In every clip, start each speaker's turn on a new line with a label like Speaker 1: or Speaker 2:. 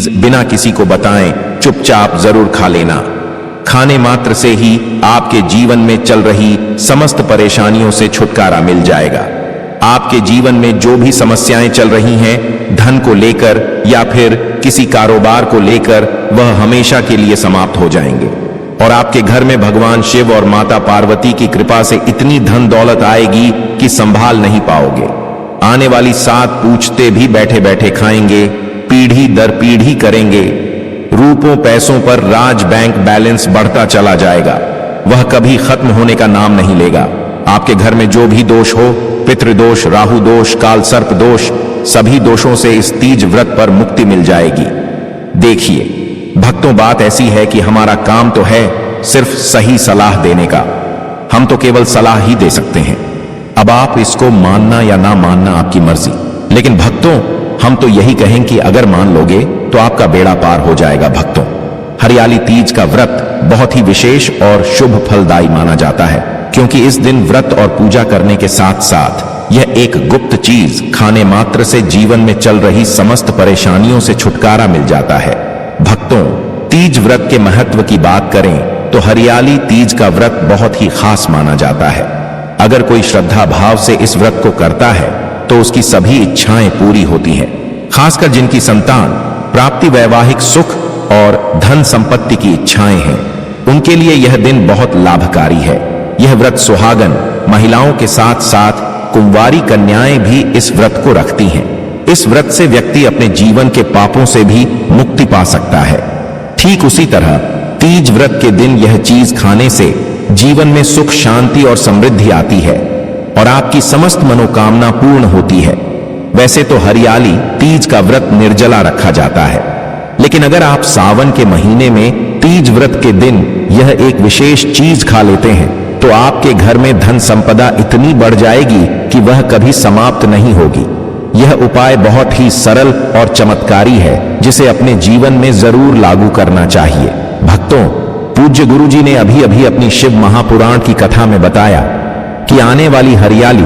Speaker 1: चीज बिना किसी को बताएं चुपचाप जरूर खा लेना। खाने मात्र से ही आपके जीवन में चल रही समस्त परेशानियों से छुटकारा मिल जाएगा। आपके जीवन में जो भी समस्याएं चल रही हैं, धन को लेकर या फिर किसी कारोबार को लेकर, वह हमेशा के लिए समाप्त हो जाएंगे और आपके घर में भगवान शिव और माता पार्वती की कृपा से इतनी धन दौलत आएगी कि संभाल नहीं पाओगे। आने वाली 7 पूछते भी बैठे बैठे खाएंगे, पीढ़ी दर पीढ़ी करेंगे। रूपों पैसों पर राज बैंक बैलेंस बढ़ता चला जाएगा, वह कभी खत्म होने का नाम नहीं लेगा। आपके घर में जो भी दोष हो, पितृदोष, राहु दोष, काल सर्प दोष, सभी दोषों से इस तीज व्रत पर मुक्ति मिल जाएगी। देखिए भक्तों, बात ऐसी है कि हमारा काम तो है सिर्फ सही सलाह देने का, हम तो केवल सलाह ही दे सकते हैं। अब आप इसको मानना या ना मानना आपकी मर्जी, लेकिन भक्तों हम तो यही कहें कि अगर मान लोगे तो आपका बेड़ा पार हो जाएगा। भक्तों, हरियाली तीज का व्रत बहुत ही विशेष और शुभ फलदायी माना जाता है, क्योंकि इस दिन व्रत और पूजा करने के साथ साथ यह एक गुप्त चीज खाने मात्र से जीवन में चल रही समस्त परेशानियों से छुटकारा मिल जाता है। भक्तों, तीज व्रत के महत्व की बात करें तो हरियाली तीज का व्रत बहुत ही खास माना जाता है। अगर कोई श्रद्धा भाव से इस व्रत को करता है तो उसकी सभी इच्छाएं पूरी होती हैं, खासकर जिनकी संतान प्राप्ति, वैवाहिक सुख और धन संपत्ति की इच्छाएं हैं, उनके लिए यह दिन बहुत लाभकारी है। यह व्रत सुहागन महिलाओं के साथ साथ कुंवारी कन्याएं भी इस व्रत को रखती हैं। इस व्रत से व्यक्ति अपने जीवन के पापों से भी मुक्ति पा सकता है। ठीक उसी तरह तीज व्रत के दिन यह चीज खाने से जीवन में सुख, शांति और समृद्धि आती है और आपकी समस्त मनोकामना पूर्ण होती है। वैसे तो हरियाली तीज का व्रत निर्जला रखा जाता है, लेकिन अगर आप सावन के महीने में तीज व्रत के दिन यह एक विशेष चीज खा लेते हैं तो आपके घर में धन संपदा इतनी बढ़ जाएगी कि वह कभी समाप्त नहीं होगी। यह उपाय बहुत ही सरल और चमत्कारी है, जिसे अपने जीवन में जरूर लागू करना चाहिए। भक्तों, पूज्य गुरु जी ने अभी अभी अपनी शिव महापुराण की कथा में बताया कि आने वाली हरियाली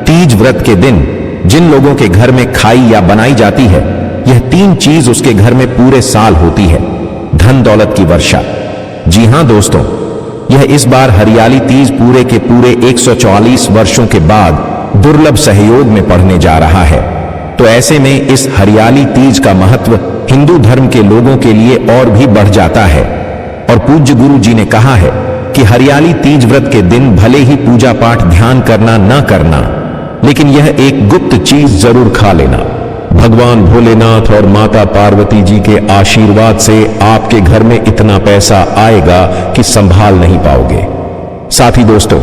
Speaker 1: तीज व्रत के दिन जिन लोगों के घर में खाई या बनाई जाती है, यह 3 चीज उसके घर में पूरे साल होती है। धन दौलत की वर्षा। जी हां दोस्तों, यह इस बार हरियाली तीज पूरे के पूरे 144 वर्षों के बाद दुर्लभ सहयोग में पड़ने जा रहा है। तो ऐसे में इस हरियाली तीज का महत्व हिंदू धर्म के लोगों के लिए और भी बढ़ जाता है। और पूज्य गुरु जी ने कहा है कि हरियाली तीज व्रत के दिन भले ही पूजा पाठ ध्यान करना न करना, लेकिन यह एक गुप्त चीज जरूर खा लेना। भगवान भोलेनाथ और माता पार्वती जी के आशीर्वाद से आपके घर में इतना पैसा आएगा कि संभाल नहीं पाओगे। साथी दोस्तों,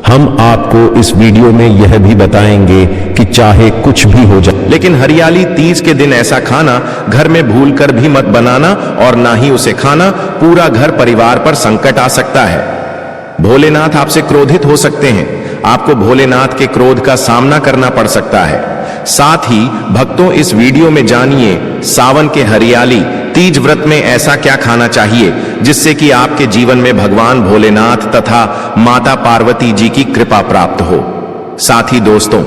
Speaker 1: हम आपको इस वीडियो में यह भी बताएंगे कि चाहे कुछ भी हो जाए, लेकिन हरियाली तीज के दिन ऐसा खाना घर में भूलकर भी मत बनाना और ना ही उसे खाना। पूरा घर परिवार पर संकट आ सकता है। भोलेनाथ आपसे क्रोधित हो सकते हैं, आपको भोलेनाथ के क्रोध का सामना करना पड़ सकता है। साथ ही भक्तों, इस वीडियो में जानिए सावन के हरियाली तीज व्रत में ऐसा क्या खाना चाहिए जिससे कि आपके जीवन में भगवान भोलेनाथ तथा माता पार्वती जी की कृपा प्राप्त हो। साथ ही दोस्तों,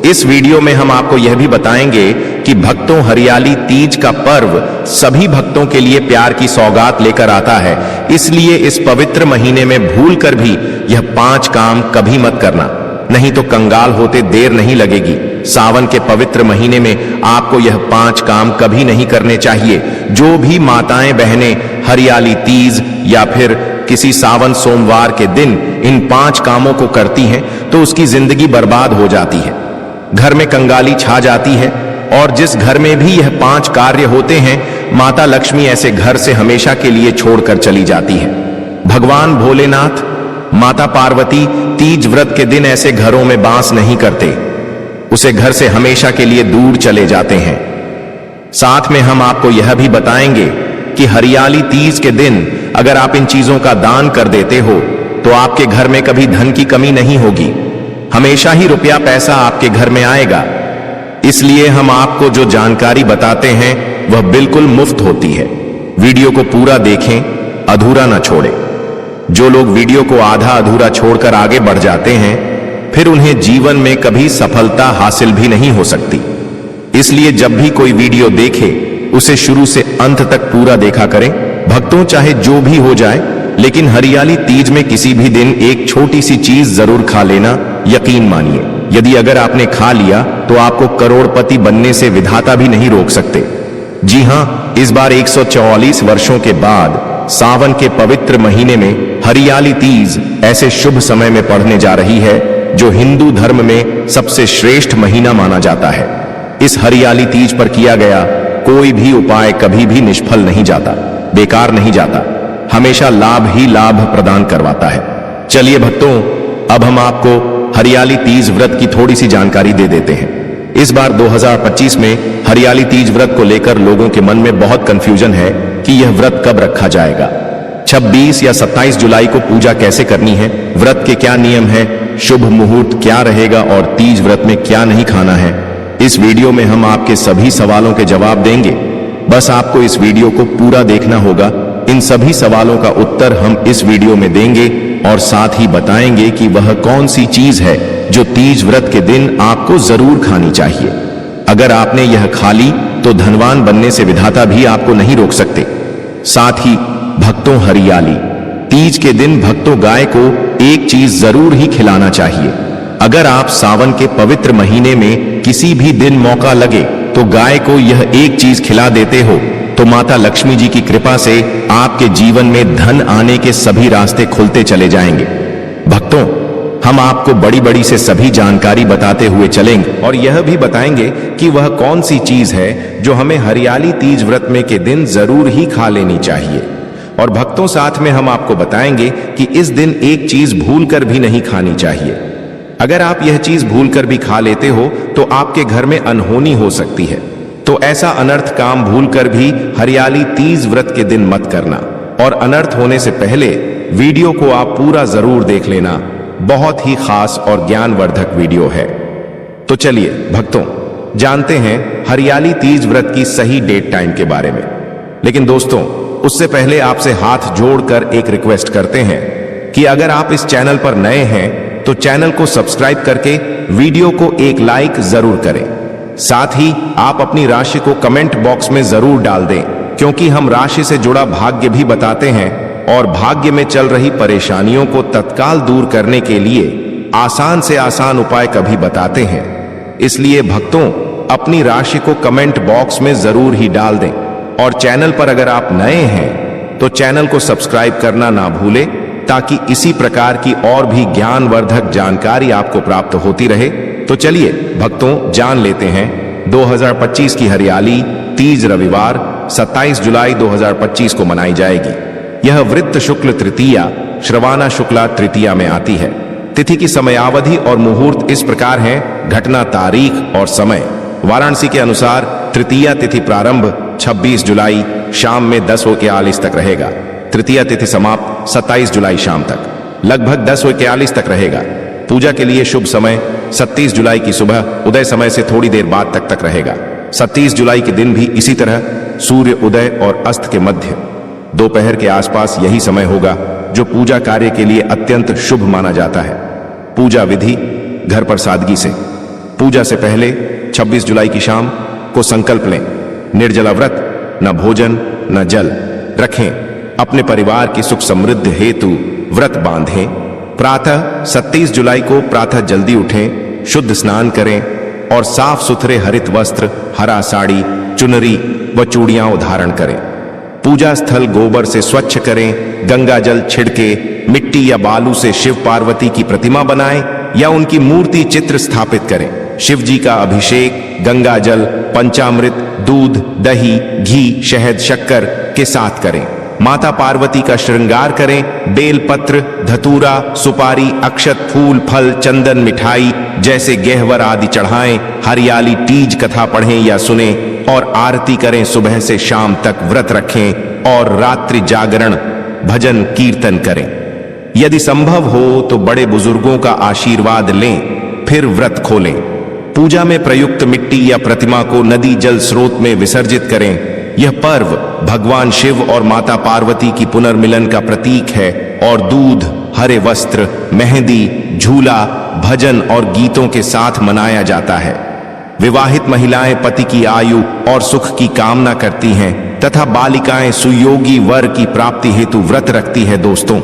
Speaker 1: इस वीडियो में हम आपको यह भी बताएंगे कि भक्तों, हरियाली तीज का पर्व सभी भक्तों के लिए प्यार की सौगात लेकर आता है। इसलिए इस पवित्र महीने में भूलकर भी यह 5 काम कभी मत करना, नहीं तो कंगाल होते देर नहीं लगेगी। सावन के पवित्र महीने में आपको यह 5 काम कभी नहीं करने चाहिए। जो भी माताएं बहनें हरियाली तीज या फिर किसी सावन सोमवार के दिन इन 5 कामों को करती हैं तो उसकी जिंदगी बर्बाद हो जाती है, घर में कंगाली छा जाती है। और जिस घर में भी यह 5 कार्य होते हैं, माता लक्ष्मी ऐसे घर से हमेशा के लिए छोड़कर चली जाती है। भगवान भोलेनाथ, माता पार्वती तीज व्रत के दिन ऐसे घरों में वास नहीं करते, उसे घर से हमेशा के लिए दूर चले जाते हैं। साथ में हम आपको यह भी बताएंगे कि हरियाली तीज के दिन अगर आप इन चीजों का दान कर देते हो तो आपके घर में कभी धन की कमी नहीं होगी, हमेशा ही रुपया पैसा आपके घर में आएगा। इसलिए हम आपको जो जानकारी बताते हैं वह बिल्कुल मुफ्त होती है। वीडियो को पूरा देखें, अधूरा ना छोड़ें। जो लोग वीडियो को आधा अधूरा छोड़कर आगे बढ़ जाते हैं, फिर उन्हें जीवन में कभी सफलता हासिल भी नहीं हो सकती। इसलिए जब भी कोई वीडियो देखे उसे शुरू से अंत तक पूरा देखा करें। भक्तों, चाहे जो भी हो जाए, लेकिन हरियाली तीज में किसी भी दिन एक छोटी सी चीज जरूर खा लेना। यकीन मानिए, यदि अगर आपने खा लिया तो आपको करोड़पति बनने से विधाता भी नहीं रोक सकते। जी हां, इस बार 144 वर्षों के बाद सावन के पवित्र महीने में हरियाली तीज ऐसे शुभ समय में पड़ने जा रही है जो हिंदू धर्म में सबसे श्रेष्ठ महीना माना जाता है। इस हरियाली तीज पर किया गया कोई भी उपाय कभी भी निष्फल नहीं जाता, बेकार नहीं जाता, हमेशा लाभ ही लाभ प्रदान करवाता है। चलिए भक्तों, अब हम आपको हरियाली तीज व्रत की थोड़ी सी जानकारी दे देते हैं। इस बार 2025 में हरियाली तीज व्रत को लेकर लोगों के मन में बहुत कंफ्यूजन है कि यह व्रत कब रखा जाएगा। 26 या 27 जुलाई को पूजा कैसे करनी है, व्रत के क्या नियम है, शुभ मुहूर्त क्या रहेगा और तीज व्रत में क्या नहीं खाना है। इस वीडियो में हम आपके सभी सवालों के जवाब देंगे। बस आपको इस वीडियो को पूरा देखना होगा। इन सभी सवालों का उत्तर हम इस वीडियो में देंगे और साथ ही बताएंगे कि वह कौन सी चीज है जो तीज व्रत के दिन आपको जरूर खानी चाहिए। अगर आपने यह खा ली तो धनवान बनने से विधाता भी आपको नहीं रोक सकते। साथ ही भक्तों, हरियाली तीज के दिन भक्तों गाय को एक चीज जरूर ही खिलाना चाहिए। अगर आप सावन के पवित्र महीने में किसी भी दिन मौका लगे तो गाय को यह एक चीज खिला देते हो तो माता लक्ष्मी जी की कृपा से आपके जीवन में धन आने के सभी रास्ते खुलते चले जाएंगे। भक्तों, हम आपको बड़ी बड़ी से सभी जानकारी बताते हुए चलेंगे और यह भी बताएंगे कि वह कौन सी चीज है जो हमें हरियाली तीज व्रत में के दिन जरूर ही खा लेनी चाहिए। और भक्तों, साथ में हम आपको बताएंगे कि इस दिन एक चीज भूलकर भी नहीं खानी चाहिए। अगर आप यह चीज भूलकर भी खा लेते हो तो आपके घर में अनहोनी हो सकती है। तो ऐसा अनर्थ काम भूलकर भी हरियाली तीज व्रत के दिन मत करना। और अनर्थ होने से पहले वीडियो को आप पूरा जरूर देख लेना। बहुत ही खास और ज्ञानवर्धक वीडियो है। तो चलिए भक्तों, जानते हैं हरियाली तीज व्रत की सही डेट टाइम के बारे में। लेकिन दोस्तों, उससे पहले आपसे हाथ जोड़कर एक रिक्वेस्ट करते हैं कि अगर आप इस चैनल पर नए हैं तो चैनल को सब्सक्राइब करके वीडियो को एक लाइक जरूर करें। साथ ही आप अपनी राशि को कमेंट बॉक्स में जरूर डाल दें, क्योंकि हम राशि से जुड़ा भाग्य भी बताते हैं और भाग्य में चल रही परेशानियों को तत्काल दूर करने के लिए आसान से आसान उपाय कभी बताते हैं। इसलिए भक्तों, अपनी राशि को कमेंट बॉक्स में जरूर ही डाल दें। और चैनल पर अगर आप नए हैं तो चैनल को सब्सक्राइब करना ना भूलें, ताकि इसी प्रकार की और भी ज्ञानवर्धक जानकारी आपको प्राप्त होती रहे। तो चलिए भक्तों, जान लेते हैं 2025 की हरियाली तीज रविवार 27 जुलाई 2025 को मनाई जाएगी। यह वृत्त शुक्ल तृतीया श्रवाना शुक्ला तृतीया में आती है। तिथि की समयावधि और मुहूर्त इस प्रकार हैं। घटना, तारीख और समय। वाराणसी के अनुसार तृतीया तिथि प्रारंभ 26 जुलाई शाम में 10:41 तक रहेगा। तृतीया तिथि समाप्त 27 जुलाई शाम तक लगभग 10:41 तक रहेगा। पूजा के लिए शुभ समय 27 जुलाई की सुबह उदय समय से थोड़ी देर बाद तक रहेगा। 27 जुलाई के दिन भी इसी तरह सूर्य उदय और अस्त के मध्य दोपहर के आसपास यही समय होगा, जो पूजा कार्य के लिए अत्यंत शुभ माना जाता है। पूजा विधि, घर पर सादगी से। पूजा से पहले 26 जुलाई की शाम को संकल्प लें, निर्जला व्रत, न भोजन न जल रखें। अपने परिवार की सुख समृद्धि हेतु व्रत बांधें। प्रातः 27 जुलाई को प्रातः जल्दी उठें, शुद्ध स्नान करें और साफ सुथरे हरित वस्त्र, हरा साड़ी, चुनरी व चूड़ियां धारण करें। पूजा स्थल गोबर से स्वच्छ करें। गंगा जल छिड़के मिट्टी या बालू से शिव पार्वती की प्रतिमा बनाएं या उनकी मूर्ति चित्र स्थापित करें। शिव जी का अभिषेक गंगा जल, पंचामृत, दूध, दही, घी, शहद, शक्कर के साथ करें। माता पार्वती का श्रृंगार करें। बेलपत्र, धतूरा, सुपारी, अक्षत, फूल, फल, चंदन, मिठाई जैसे गेहवर आदि चढ़ाएं। हरियाली तीज कथा पढ़ें या सुने और आरती करें। सुबह से शाम तक व्रत रखें और रात्रि जागरण, भजन, कीर्तन करें। यदि संभव हो तो बड़े बुजुर्गों का आशीर्वाद लें, फिर व्रत खोलें। पूजा में प्रयुक्त मिट्टी या प्रतिमा को नदी जल स्रोत में विसर्जित करें। यह पर्व भगवान शिव और माता पार्वती की पुनर्मिलन का प्रतीक है और दूध, हरे वस्त्र, मेहंदी, झूला, भजन और गीतों के साथ मनाया जाता है। विवाहित महिलाएं पति की आयु और सुख की कामना करती हैं तथा बालिकाएं सुयोगी वर की प्राप्ति हेतु व्रत रखती है। दोस्तों,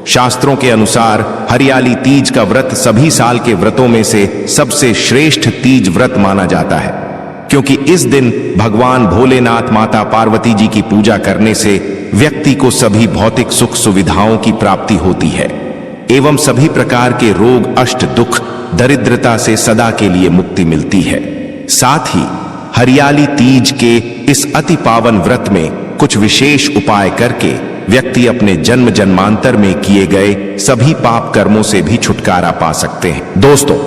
Speaker 1: शास्त्रों के अनुसार हरियाली तीज का व्रत सभी साल के व्रतों में से सबसे श्रेष्ठ तीज व्रत माना जाता है, क्योंकि इस दिन भगवान भोलेनाथ माता पार्वती जी की पूजा करने से व्यक्ति को सभी भौतिक सुख सुविधाओं की प्राप्ति होती है एवं सभी प्रकार के रोग, अष्ट, दुख, दरिद्रता से सदा के लिए मुक्ति मिलती है। साथ ही हरियाली तीज के इस अति पावन व्रत में कुछ विशेष उपाय करके व्यक्ति अपने जन्म जन्मांतर में किए गए सभी पाप कर्मों से भी छुटकारा पा सकते हैं। दोस्तों,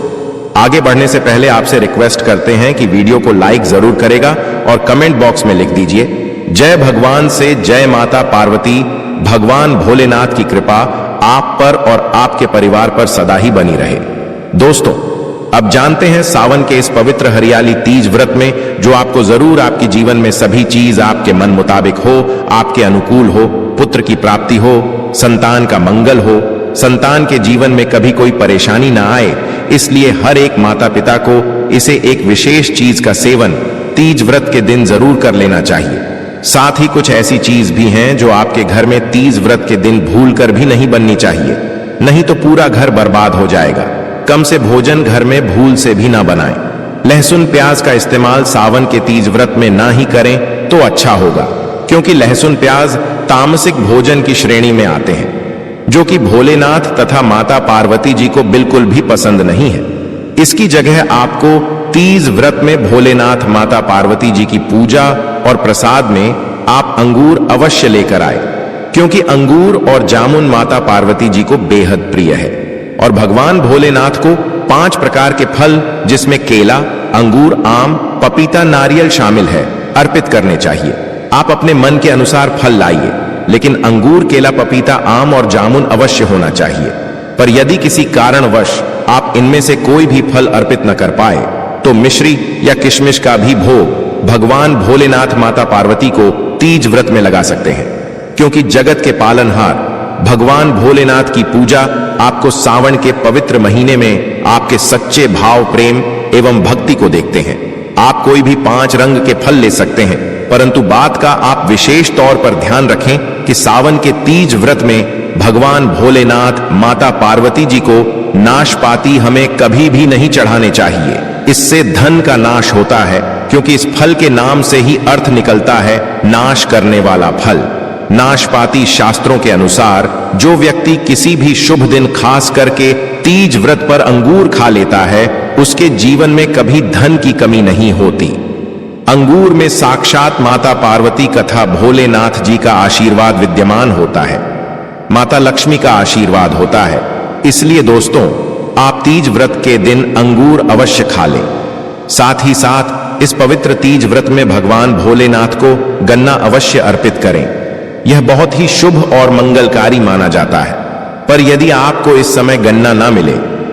Speaker 1: आगे बढ़ने से पहले आपसे रिक्वेस्ट करते हैं कि वीडियो को लाइक जरूर करेगा और कमेंट बॉक्स में लिख दीजिए जय भगवान से जय माता पार्वती। भगवान भोलेनाथ की कृपा आप पर और आपके परिवार पर सदा ही बनी रहे। दोस्तों, अब जानते हैं सावन के इस पवित्र हरियाली तीज व्रत में जो आपको जरूर आपके जीवन में सभी चीज आपके मन मुताबिक हो, आपके अनुकूल हो, पुत्र की प्राप्ति हो, संतान का मंगल हो, संतान के जीवन में कभी कोई परेशानी ना आए, इसलिए हर एक माता पिता को इसे एक विशेष चीज का सेवन तीज व्रत के दिन जरूर कर लेना चाहिए। साथ ही कुछ ऐसी चीज भी हैं जो आपके घर में तीज व्रत के दिन भूलकर भी नहीं बननी चाहिए, नहीं तो पूरा घर बर्बाद हो जाएगा। कम से भोजन घर में भूल से भी ना बनाएं। लहसुन प्याज का इस्तेमाल सावन के तीज व्रत में ना ही करें तो अच्छा होगा, क्योंकि लहसुन प्याज तामसिक भोजन की श्रेणी में आते हैं, जो कि भोलेनाथ तथा माता पार्वती जी को बिल्कुल भी पसंद नहीं है। इसकी जगह आपको तीज व्रत में भोलेनाथ माता पार्वती जी की पूजा और प्रसाद में आप अंगूर अवश्य लेकर आए, क्योंकि अंगूर और जामुन माता पार्वती जी को बेहद प्रिय है और भगवान भोलेनाथ को 5 प्रकार के फल, जिसमें केला, अंगूर, आम, पपीता, नारियल शामिल है, अर्पित करने चाहिए। आप अपने मन के अनुसार फल लाइए, लेकिन अंगूर, केला, पपीता, आम और जामुन अवश्य होना चाहिए। पर यदि किसी कारणवश आप इनमें से कोई भी फल अर्पित न कर पाए तो मिश्री या किशमिश का भी भोग भगवान भोलेनाथ माता पार्वती को तीज व्रत में लगा सकते हैं, क्योंकि जगत के पालनहार भगवान भोलेनाथ की पूजा आपको सावन के पवित्र महीने में आपके सच्चे भाव, प्रेम एवं भक्ति को देखते हैं। आप कोई भी 5 रंग के फल ले सकते हैं, परंतु बात का आप विशेष तौर पर ध्यान रखें कि सावन के तीज व्रत में भगवान भोलेनाथ माता पार्वती जी को नाशपाती हमें कभी भी नहीं चढ़ाने चाहिए। इससे धन का नाश होता है, क्योंकि इस फल के नाम से ही अर्थ निकलता है नाश करने वाला फल। नाशपाती शास्त्रों के अनुसार जो व्यक्ति किसी भी शुभ दिन खास करके तीज व्रत पर अंगूर खा लेता है, उसके जीवन में कभी धन की कमी नहीं होती। अंगूर में साक्षात माता पार्वती तथा भोलेनाथ जी का आशीर्वाद विद्यमान होता है, माता लक्ष्मी का आशीर्वाद होता है। इसलिए दोस्तों, आप तीज व्रत के दिन अंगूर अवश्य खा लें। साथ ही साथ इस पवित्र तीज व्रत में भगवान भोलेनाथ को गन्ना अवश्य अर्पित करें। यह बहुत ही शुभ और मंगलकारी माना जाता है। पर यदि आपको इस समय गन्ना ना मिले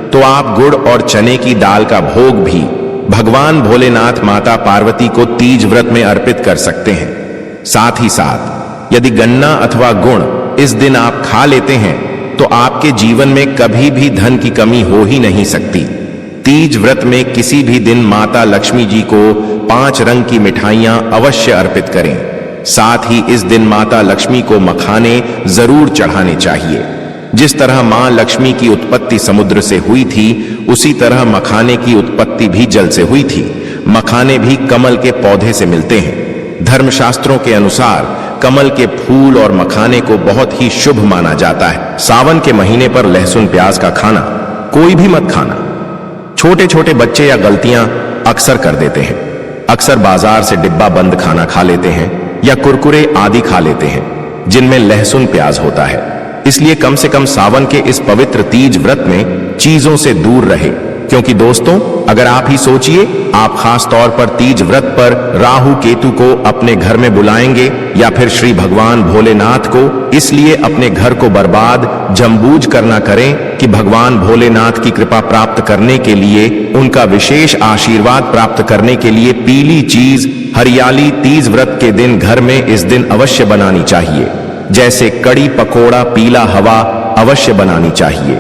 Speaker 1: तो आप गुड़ और चने की दाल का भोग भी भगवान भोलेनाथ माता पार्वती को तीज व्रत में अर्पित कर सकते हैं। साथ ही साथ यदि गन्ना अथवा गुड़ इस दिन आप खा लेते हैं तो आपके जीवन में कभी भी धन की कमी हो ही नहीं सकती। तीज व्रत में किसी भी दिन माता लक्ष्मी जी को 5 रंग की मिठाइयां अवश्य अर्पित करें। साथ ही इस दिन माता लक्ष्मी को मखाने जरूर चढ़ाने चाहिए। जिस तरह मां लक्ष्मी की उत्पत्ति समुद्र से हुई थी, उसी तरह मखाने की उत्पत्ति भी जल से हुई थी। मखाने भी कमल के पौधे से मिलते हैं। धर्मशास्त्रों के अनुसार कमल के फूल और मखाने को बहुत ही शुभ माना जाता है। सावन के महीने पर लहसुन प्याज का खाना कोई भी मत खाना। छोटे छोटे बच्चे या गलतियां अक्सर कर देते हैं। अक्सर बाजार से डिब्बा बंद खाना खा लेते हैं या कुरकुरे आदि खा लेते हैं जिनमें लहसुन प्याज होता है। इसलिए कम से कम सावन के इस पवित्र तीज व्रत में चीजों से दूर रहे, क्योंकि दोस्तों, अगर आप ही सोचिए, आप खास तौर पर तीज व्रत पर राहु केतु को अपने घर में बुलाएंगे या फिर श्री भगवान भोलेनाथ को, इसलिए अपने घर को बर्बाद जमबूझ करना करें कि भगवान भोलेनाथ की कृपा प्राप्त करने के लिए, उनका विशेष आशीर्वाद प्राप्त करने के लिए पीली चीज हरियाली तीज व्रत के दिन घर में इस दिन अवश्य बनानी चाहिए। जैसे कड़ी पकोड़ा, पीला हवा अवश्य बनानी चाहिए,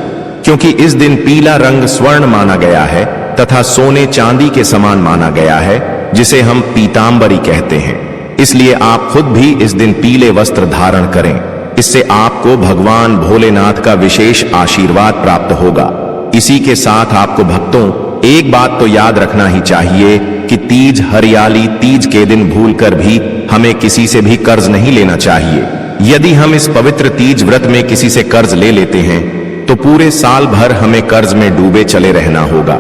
Speaker 1: क्योंकि इस दिन पीला रंग स्वर्ण माना गया है तथा सोने चांदी के समान माना गया है, जिसे हम पीतांबरी कहते हैं। इसलिए आप खुद भी इस दिन पीले वस्त्र धारण करें। इससे आपको भगवान भोलेनाथ का विशेष आशीर्वाद प्राप्त होगा। इसी के साथ आपको भक्तों एक बात तो याद रखना ही चाहिए कि तीज हरियाली तीज के दिन भूलकर भी हमें किसी से भी कर्ज नहीं लेना चाहिए। यदि हम इस पवित्र तीज व्रत में किसी से कर्ज ले लेते हैं तो पूरे साल भर हमें कर्ज में डूबे चले रहना होगा।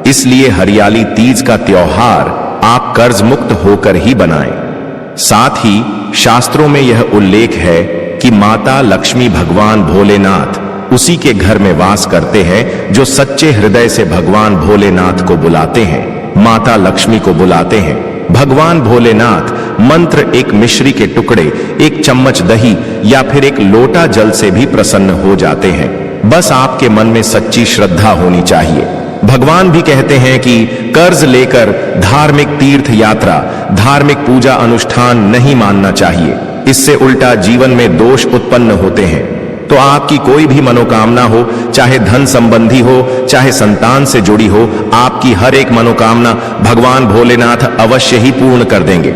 Speaker 1: इसलिए हरियाली तीज का त्योहार आप कर्ज मुक्त होकर ही बनाएं। साथ ही शास्त्रों में यह उल्लेख है कि माता लक्ष्मी भगवान भोलेनाथ उसी के घर में वास करते हैं जो सच्चे हृदय से भगवान भोलेनाथ को बुलाते हैं, माता लक्ष्मी को बुलाते हैं। भगवान भोलेनाथ मंत्र एक मिश्री के टुकड़े, एक चम्मच दही या फिर एक लोटा जल से भी प्रसन्न हो जाते हैं। बस आपके मन में सच्ची श्रद्धा होनी चाहिए। भगवान भी कहते हैं कि कर्ज लेकर धार्मिक तीर्थ यात्रा, धार्मिक पूजा अनुष्ठान नहीं मानना चाहिए। इससे उल्टा जीवन में दोष उत्पन्न होते हैं। तो आपकी कोई भी मनोकामना हो, चाहे धन संबंधी हो, चाहे संतान से जुड़ी हो, आपकी हर एक मनोकामना भगवान भोलेनाथ अवश्य ही पूर्ण कर देंगे।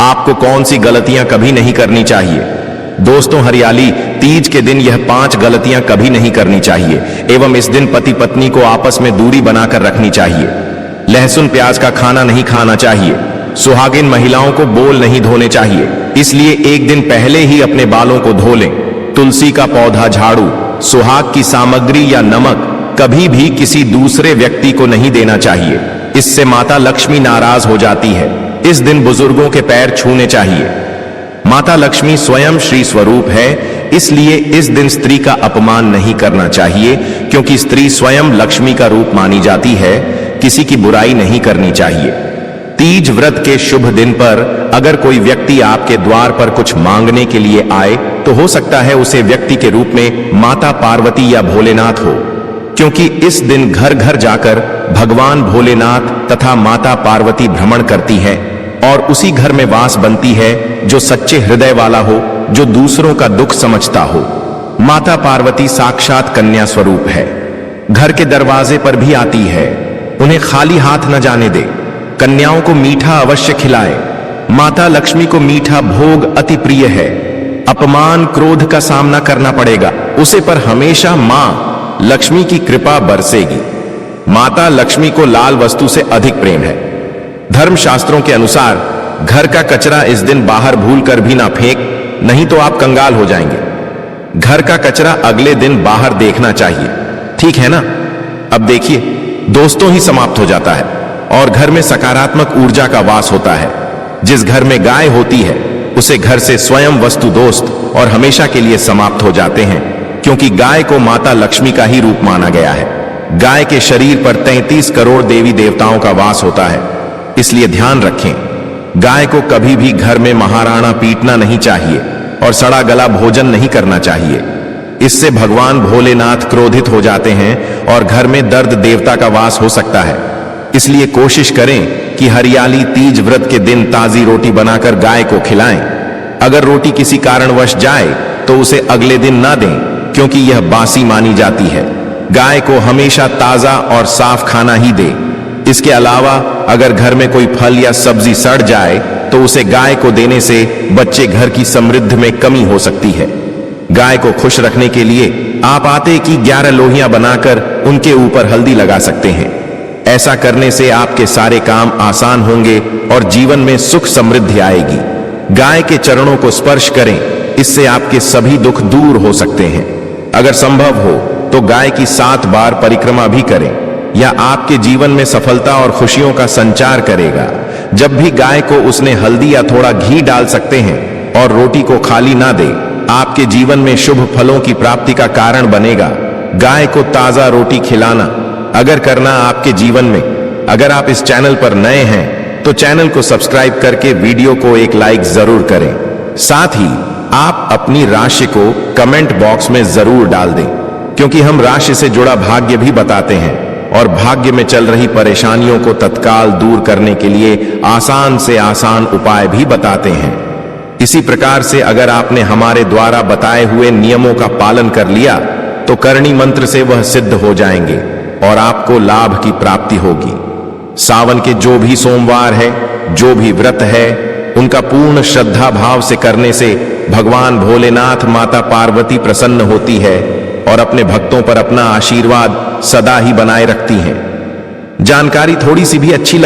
Speaker 1: आपको कौन सी गलतियां कभी नहीं करनी चाहिए? दोस्तों, हरियाली तीज के दिन यह 5 गलतियां कभी नहीं करनी चाहिए एवं इस दिन पति पत्नी को आपस में दूरी बनाकर रखनी चाहिए। लहसुन प्याज का खाना नहीं खाना चाहिए। सुहागिन महिलाओं को बोल नहीं धोने चाहिए, इसलिए एक दिन पहले ही अपने बालों को धो लें। तुलसी का पौधा, झाड़ू, सुहाग की सामग्री या नमक कभी भी किसी दूसरे व्यक्ति को नहीं देना चाहिए। इससे माता लक्ष्मी नाराज हो जाती है। इस दिन बुजुर्गों के पैर छूने चाहिए। माता लक्ष्मी स्वयं श्री स्वरूप है, इसलिए इस दिन स्त्री का अपमान नहीं करना चाहिए, क्योंकि स्त्री स्वयं लक्ष्मी का रूप मानी जाती है। किसी की बुराई नहीं करनी चाहिए। तीज व्रत के शुभ दिन पर अगर कोई व्यक्ति आपके द्वार पर कुछ मांगने के लिए आए तो हो सकता है उसे व्यक्ति के रूप में माता पार्वती या भोलेनाथ हो, क्योंकि इस दिन घर घर जाकर भगवान भोलेनाथ तथा माता पार्वती भ्रमण करती है और उसी घर में वास बनती है जो सच्चे हृदय वाला हो, जो दूसरों का दुख समझता हो। माता पार्वती साक्षात कन्या स्वरूप है। घर के दरवाजे पर भी आती है। उन्हें खाली हाथ न जाने दे। कन्याओं को मीठा अवश्य खिलाए। माता लक्ष्मी को मीठा भोग अति प्रिय है। अपमान क्रोध का सामना करना पड़ेगा उसे, पर हमेशा मां लक्ष्मी की कृपा बरसेगी। माता लक्ष्मी को लाल वस्तु से अधिक प्रेम है। धर्मशास्त्रों के अनुसार घर का कचरा इस दिन बाहर भूलकर भी ना फेंक, नहीं तो आप कंगाल हो जाएंगे। घर का कचरा अगले दिन बाहर देखना चाहिए, ठीक है ना? अब देखिए, दोस्तों ही समाप्त हो जाता है और घर में सकारात्मक ऊर्जा का वास होता है। जिस घर में गाय होती है उसे घर से स्वयं वस्तु दोस्त और हमेशा के लिए समाप्त हो जाते हैं, क्योंकि गाय को माता लक्ष्मी का ही रूप माना गया है। गाय के शरीर पर 33 करोड़ देवी देवताओं का वास होता है, इसलिए ध्यान रखें, गाय को कभी भी घर में महाराणा पीटना नहीं चाहिए और सड़ा गला भोजन नहीं करना चाहिए। इससे भगवान भोलेनाथ क्रोधित हो जाते हैं और घर में दर्द देवता का वास हो सकता है। इसलिए कोशिश करें कि हरियाली तीज व्रत के दिन ताजी रोटी बनाकर गाय को खिलाएं। अगर रोटी किसी कारणवश जाए तो उसे अगले दिन ना दें, क्योंकि यह बासी मानी जाती है। गाय को हमेशा ताजा और साफ खाना ही दे। इसके अलावा अगर घर में कोई फल या सब्जी सड़ जाए तो उसे गाय को देने से बच्चे घर की समृद्धि में कमी हो सकती है। गाय को खुश रखने के लिए आप आटे की 11 लोहियां बनाकर उनके ऊपर हल्दी लगा सकते हैं। ऐसा करने से आपके सारे काम आसान होंगे और जीवन में सुख समृद्धि आएगी। गाय के चरणों को स्पर्श करें, इससे आपके सभी दुख दूर हो सकते हैं। अगर संभव हो तो गाय की 7 बार परिक्रमा भी करें, या आपके जीवन में सफलता और खुशियों का संचार करेगा। जब भी गाय को उसने हल्दी या थोड़ा घी डाल सकते हैं और रोटी को खाली ना दे, आपके जीवन में शुभ फलों की प्राप्ति का कारण बनेगा। गाय को ताजा रोटी खिलाना अगर करना आपके जीवन में, अगर आप इस चैनल पर नए हैं तो चैनल को सब्सक्राइब करके वीडियो को एक लाइक जरूर करें। साथ ही आप अपनी राशि को कमेंट बॉक्स में जरूर डाल दें, क्योंकि हम राशि से जुड़ा भाग्य भी बताते हैं और भाग्य में चल रही परेशानियों को तत्काल दूर करने के लिए आसान से आसान उपाय भी बताते हैं। इसी प्रकार से अगर आपने हमारे द्वारा बताए हुए नियमों का पालन कर लिया तो करणी मंत्र से वह सिद्ध हो जाएंगे। और आपको लाभ की प्राप्ति होगी। सावन के जो भी सोमवार है, जो भी व्रत है, उनका पूर्ण श्रद्धा भाव से करने से भगवान भोलेनाथ, माता पार्वती प्रसन्न होती है और अपने भक्तों पर अपना आशीर्वाद सदा ही बनाए रखती हैं। जानकारी थोड़ी सी भी अच्छी